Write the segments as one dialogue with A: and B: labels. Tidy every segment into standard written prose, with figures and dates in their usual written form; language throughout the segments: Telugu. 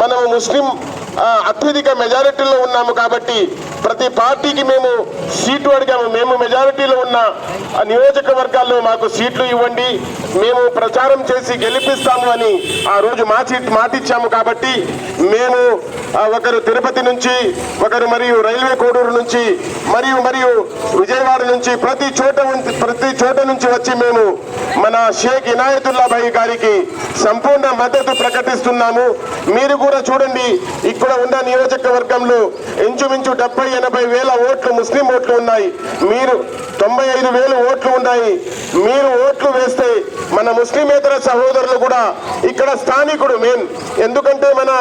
A: మనం ముస్లిం అత్యధిక మెజారిటీలో ఉన్నాము కాబట్టి ప్రతి పార్టీకి మేము సీటు అడిగాము. మేము మెజారిటీలో ఉన్న నియోజకవర్గాల్లో మాకు సీట్లు ఇవ్వండి, మేము ప్రచారం చేసి గెలిపిస్తాము అని ఆ రోజు మాటిచ్చాము. కాబట్టి మేము ఒకరు తిరుపతి నుంచి, ఒకరు మరియు రైల్వే కోడూరు నుంచి, మరియు విజయవాడ నుంచి ప్రతి చోట నుంచి వచ్చి మేము మన షేక్ ఇనాయతుల్లా భాయ్ గారికి సంపూర్ణ మద్దతు ప్రకటిస్తున్నాము. మీరు కూడా చూడండి, ఇక్కడ ఉన్న నియోజకవర్గంలో ఇంచుమించు 70-80 వేల ఓట్లు ముస్లిం ఓట్లు ఉన్నాయి, మీరు 95,000 ఓట్లు ఉన్నాయి. మీరు ఓట్లు వేస్తే మన ముస్లిమేతర సహోదరులు కూడా ఇక్కడ స్థానికుడు మెయిన్, ఎందుకంటే మన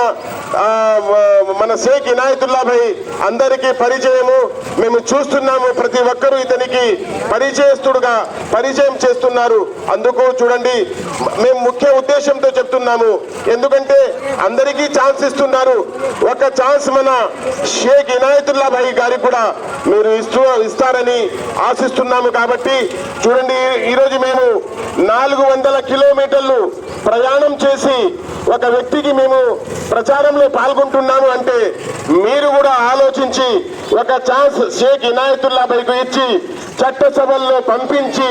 A: షేక్ ఇనాయతుల్లా భాయ్ అందరికీ పరిచయము, మేము చూస్తున్నాము. ప్రతి ఒక్కరూ ఇతనికి పరిచయస్తుడుగా పరిచయం చేస్తున్నారు. అందుకు చూడండి, మేము ముఖ్య ఉద్దేశంతో చెప్తున్నాము, ఎందుకంటే అందరికీ ఛాన్స్ ఇస్తున్నారు. ఒక ఛాన్స్ మన షేక్ ఇనాయతుల్లా భాయ్ గారికి కూడా మీరు ఇస్తారని ఆశిస్తున్నాము. కాబట్టి చూడండి, ఈరోజు మేము 400 కిలోమీటర్లు ప్రయాణం చేసి ఒక వ్యక్తికి మేము ప్రచారంలో పాల్గొంటున్నాము అంటే మీరు కూడా ఆలోచించి ఒక ఛాన్స్ షేక్ ఇనాయతుల్లా భాయ్కు ఇచ్చి చట్టసభల్లో పంపించి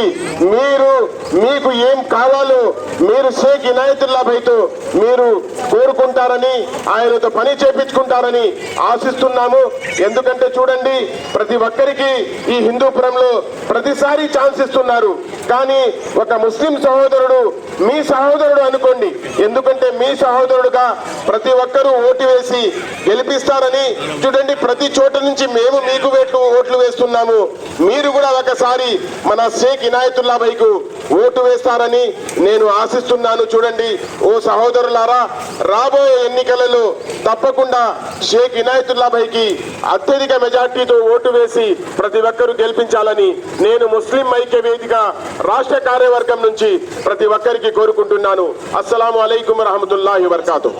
A: మీకు ఏం కావాలో మీరు షేక్ ఇనాయతుల్లా భాయ్తో మీరు కోరుకుంటారని, ఆయనతో పని చేపించుకుంటారని ఆశిస్తున్నాము. ఎందుకంటే చూడండి, ప్రతి ఒక్కరికి ఈ హిందూపురంలో ప్రతిసారి ఛాన్స్ ఇస్తున్నారు, కానీ ఒక ముస్లిం సహోదరుడు మీ సహోదరుడు అనుకోండి, ఎందుకంటే మీ సహోదరుడుగా ప్రతి ఒక్కరూ ఓటు వేసి గెలిపిస్తారని చూడండి. ప్రతి చోట నుంచి మేము మీకు ఓట్లు వేస్తున్నాము, మీరు కూడా ఒకసారి మన షేక్ ఇనాయతుల్లా భాయ్కు ఓటు వేస్తారని నేను ఆశిస్తున్నాను. చూడండి ఓ సహోదరులారా, రాబోయే ఎన్నికలలో తప్పకుండా షేక్ ఇనాయతుల్లా భాయ్కి అత్యధిక మెజార్టీతో ఓటు వేసి ప్రతి ఒక్కరూ గెలిపించాలని నేను ముస్లిం ఐక్య వేదిక రాష్ట్ర కార్యవర్గం నుంచి ప్రతి ఒక్కరికి కోరుకుంటున్నాను. అస్సలాము అలైకుం వరహమతుల్లాహి వబరకాతుహు.